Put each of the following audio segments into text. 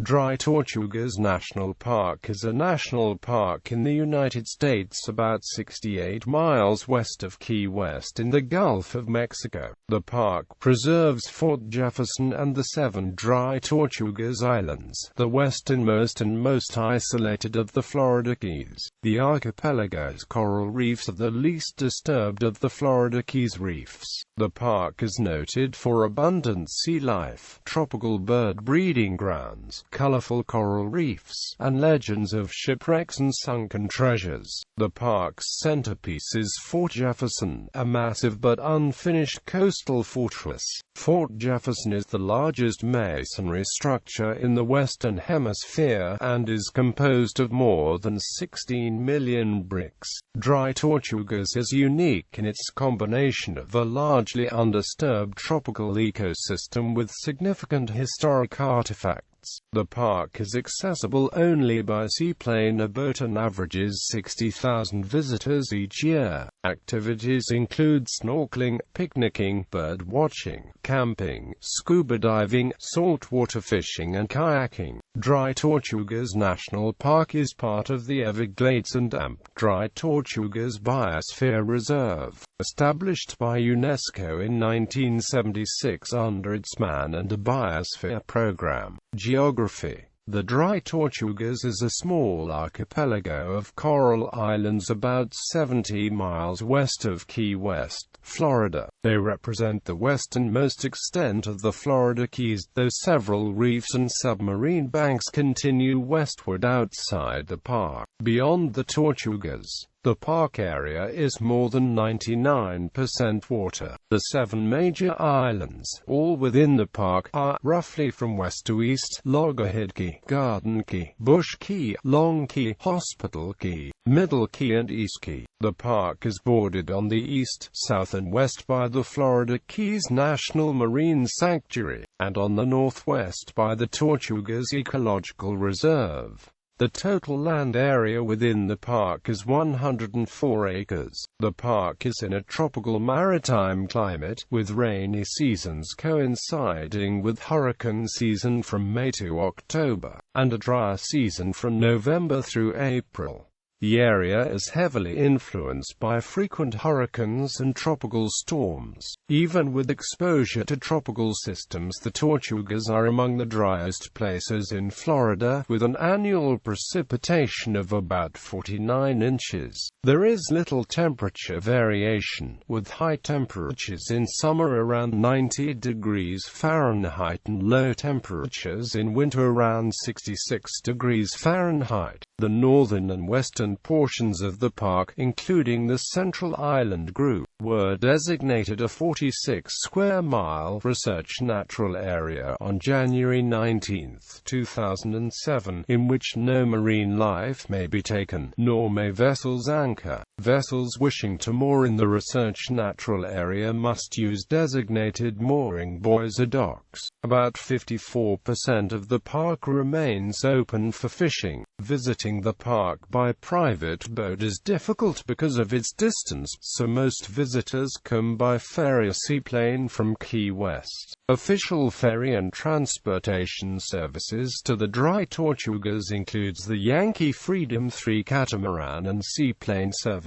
Dry Tortugas National Park is a national park in the United States about 68 miles west of Key West in the Gulf of Mexico. The park preserves Fort Jefferson and the 7 Dry Tortugas Islands, the westernmost and most isolated of the Florida Keys. The archipelago's coral reefs are the least disturbed of the Florida Keys reefs. The park is noted for abundant sea life, tropical bird breeding grounds, colorful coral reefs, and legends of shipwrecks and sunken treasures. The park's centerpiece is Fort Jefferson, a massive but unfinished coastal fortress. Fort Jefferson is the largest masonry structure in the Western Hemisphere, and is composed of more than 16 million bricks. Dry Tortugas is unique in its combination of a largely undisturbed tropical ecosystem with significant historic artifacts. The park is accessible only by seaplane or boat and averages 60,000 visitors each year. Activities include snorkeling, picnicking, bird watching, camping, scuba diving, saltwater fishing and kayaking. Dry Tortugas National Park is part of the Everglades and Dry Tortugas Biosphere Reserve, established by UNESCO in 1976 under its Man and a Biosphere program. Geography. The Dry Tortugas is a small archipelago of coral islands about 70 miles west of Key West, Florida. They represent the westernmost extent of the Florida Keys, though several reefs and submarine banks continue westward outside the park. Beyond the Tortugas, the park area is more than 99% water. The 7 major islands, all within the park, are, roughly from west to east, Loggerhead Key, Garden Key, Bush Key, Long Key, Hospital Key, Middle Key and East Key. The park is bordered on the east, south and west by the Florida Keys National Marine Sanctuary, and on the northwest by the Tortugas Ecological Reserve. The total land area within the park is 104 acres. The park is in a tropical maritime climate, with rainy seasons coinciding with hurricane season from May to October, and a dry season from November through April. The area is heavily influenced by frequent hurricanes and tropical storms. Even with exposure to tropical systems, the Tortugas are among the driest places in Florida, with an annual precipitation of about 49 inches. There is little temperature variation, with high temperatures in summer around 90 degrees Fahrenheit and low temperatures in winter around 66 degrees Fahrenheit. The northern and western portions of the park, including the Central Island Group, were designated a 46-square-mile research natural area on January 19, 2007, in which no marine life may be taken, nor may vessels anchor. Vessels wishing to moor in the research natural area must use designated mooring buoys or docks. About 54% of the park remains open for fishing. Visiting the park by private boat is difficult because of its distance, so most visitors come by ferry or seaplane from Key West. Official ferry and transportation services to the Dry Tortugas includes the Yankee Freedom 3 catamaran and seaplane services.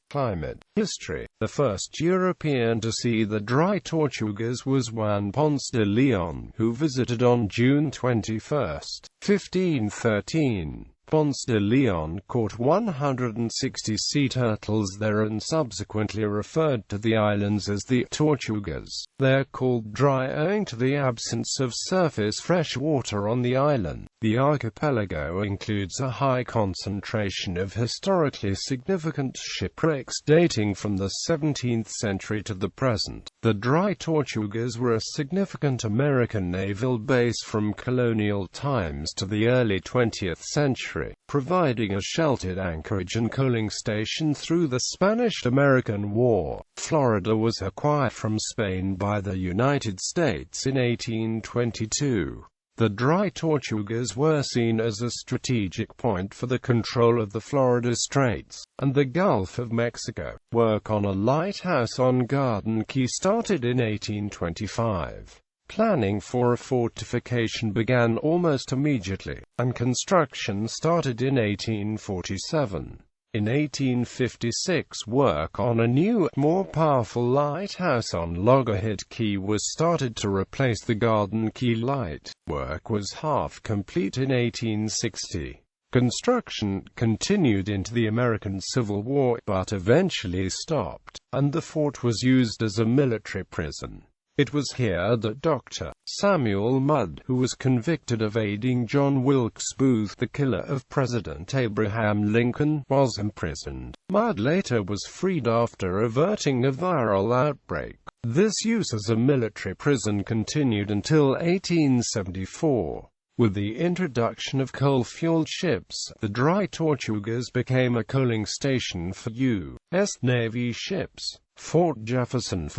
Climate. History. The first European to see the Dry Tortugas was Juan Ponce de Leon, who visited on June 21, 1513. Ponce de Leon caught 160 sea turtles there and subsequently referred to the islands as the Tortugas. They are called dry owing to the absence of surface fresh water on the island. The archipelago includes a high concentration of historically significant shipwrecks dating from the 17th century to the present. The Dry Tortugas were a significant American naval base from colonial times to the early 20th century, providing a sheltered anchorage and coaling station through the Spanish-American War. Florida was acquired from Spain by the United States in 1822. The Dry Tortugas were seen as a strategic point for the control of the Florida Straits and the Gulf of Mexico. Work on a lighthouse on Garden Key started in 1825. Planning for a fortification began almost immediately, and construction started in 1847. In 1856, work on a new, more powerful lighthouse on Loggerhead Key was started to replace the Garden Key light. Work was half complete in 1860. Construction continued into the American Civil War, but eventually stopped, and the fort was used as a military prison. It was here that Dr. Samuel Mudd, who was convicted of aiding John Wilkes Booth, the killer of President Abraham Lincoln, was imprisoned. Mudd later was freed after averting a viral outbreak. This use as a military prison continued until 1874. With the introduction of coal-fueled ships, the Dry Tortugas became a coaling station for U.S. Navy ships. Fort Jefferson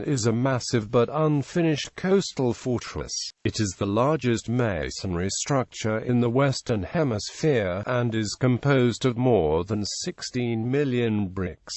is a massive but unfinished coastal fortress. It is the largest masonry structure in the Western Hemisphere, and is composed of more than 16 million bricks.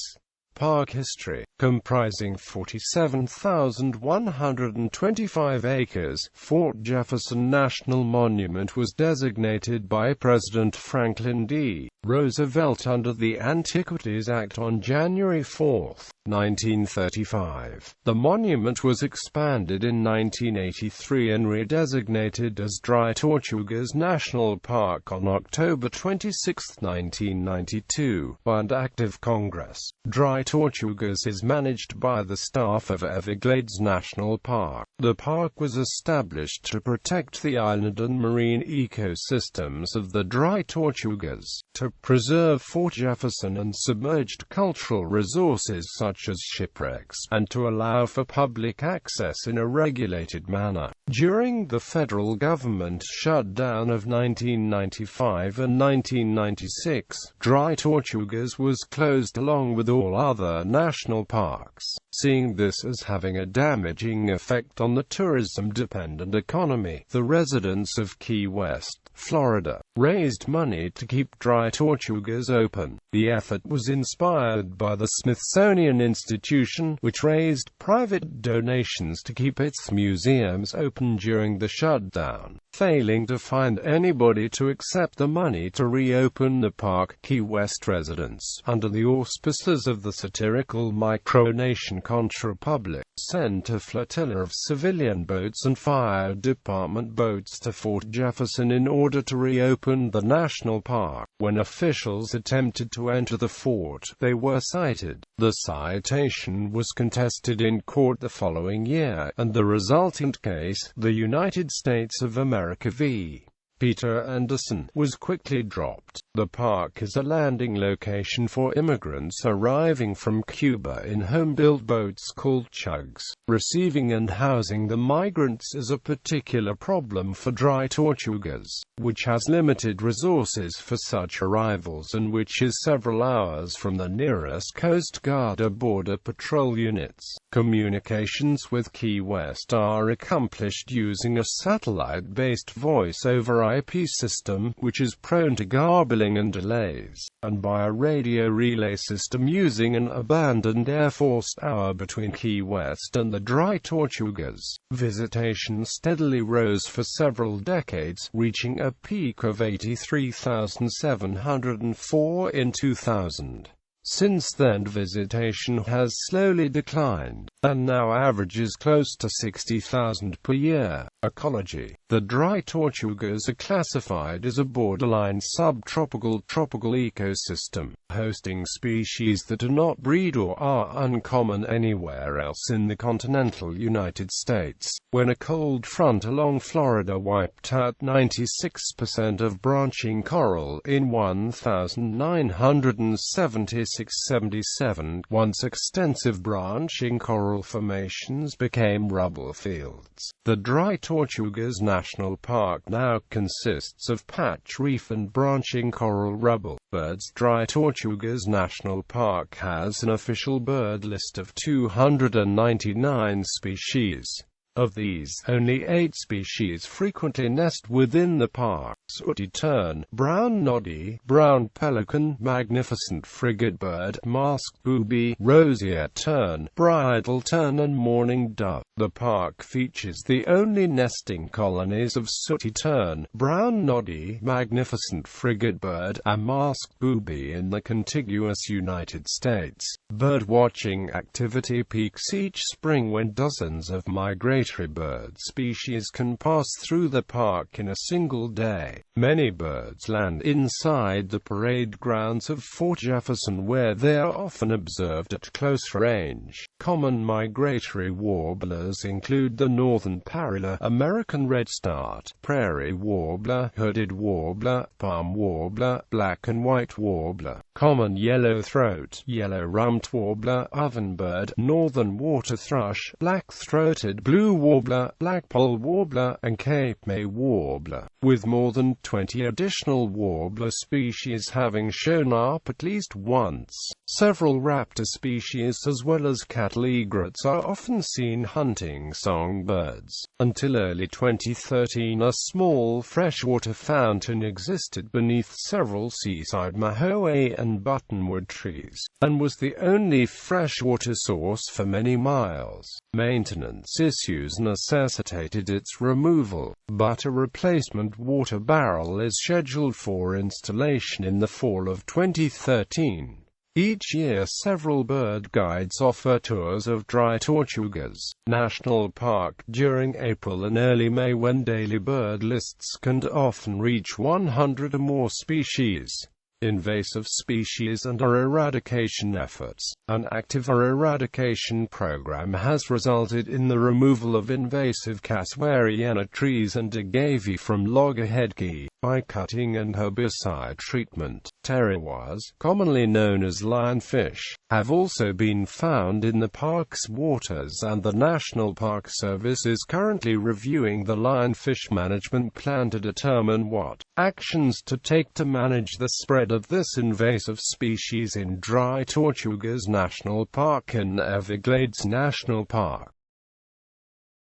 Park history. Comprising 47,125 acres, Fort Jefferson National Monument was designated by President Franklin D. Roosevelt under the Antiquities Act on January 4, 1935. The monument was expanded in 1983 and redesignated as Dry Tortugas National Park on October 26, 1992, by an act of Congress. Dry Tortugas is managed by the staff of Everglades National Park. The park was established to protect the island and marine ecosystems of the Dry Tortugas, to preserve Fort Jefferson and submerged cultural resources such as shipwrecks, and to allow for public access in a regulated manner. During the federal government shutdown of 1995 and 1996, Dry Tortugas was closed along with all other national parks, seeing this as having a damaging effect on the tourism-dependent economy. The residents of Key West, Florida, raised money to keep Dry Tortugas open. The effort was inspired by the Smithsonian Institution, which raised private donations to keep its museums open during the shutdown. Failing to find anybody to accept the money to reopen the park, Key West residents, under the auspices of the satirical micronation Contrapublic, sent a flotilla of civilian boats and fire department boats to Fort Jefferson in order to reopen the national park. When officials attempted to enter the fort, they were cited. The citation was contested in court the following year, and the resultant case, the United States of America v. Peter Anderson, was quickly dropped. The park is a landing location for immigrants arriving from Cuba in home-built boats called chugs. Receiving and housing the migrants is a particular problem for Dry Tortugas, which has limited resources for such arrivals and which is several hours from the nearest Coast Guard or Border Patrol units. Communications with Key West are accomplished using a satellite-based voice-over IP system, which is prone to garbling and delays, and by a radio relay system using an abandoned Air Force tower between Key West and the Dry Tortugas. Visitation steadily rose for several decades, reaching a peak of 83,704 in 2000. Since then, visitation has slowly declined, and now averages close to 60,000 per year. Ecology. The Dry Tortugas are classified as a borderline subtropical tropical ecosystem, hosting species that do not breed or are uncommon anywhere else in the continental United States. When a cold front along Florida wiped out 96% of branching coral in 1976-77, once extensive branching coral formations became rubble fields. The Dry Tortugas National Park now consists of patch reef and branching coral rubble. Birds. Dry Tortugas National Park has an official bird list of 299 species. Of these, only 8 species frequently nest within the park: sooty tern, brown noddy, brown pelican, magnificent frigatebird, masked booby, roseate tern, bridal tern and mourning dove. The park features the only nesting colonies of sooty tern, brown noddy, magnificent frigatebird, and masked booby in the contiguous United States. Bird-watching activity peaks each spring when dozens of migratory bird species can pass through the park in a single day. Many birds land inside the parade grounds of Fort Jefferson, where they are often observed at close range. Common migratory warblers include the northern parula, American redstart, prairie warbler, hooded warbler, palm warbler, black and white warbler, common yellow-throat, yellow-rumped warbler, ovenbird, northern water thrush, black-throated blue warbler, blackpoll warbler, and Cape May warbler, with more than 20 additional warbler species having shown up at least once. Several raptor species as well as cattle egrets are often seen hunting songbirds. Until early 2013, a small freshwater fountain existed beneath several seaside mahoe and buttonwood trees, and was the only freshwater source for many miles. Maintenance issues necessitated its removal, but a replacement water barrel is scheduled for installation in the fall of 2013. Each year several bird guides offer tours of Dry Tortugas National Park during April and early May, when daily bird lists can often reach 100 or more species. Invasive species and our eradication efforts. An active eradication program has resulted in the removal of invasive caswariana trees and agave from loggerhead key by cutting and herbicide treatment. Pterowas, commonly known as lionfish, have also been found in the park's waters, and the National Park Service is currently reviewing the lionfish management plan to determine what actions to take to manage the spread of this invasive species in Dry Tortugas National Park and Everglades National Park.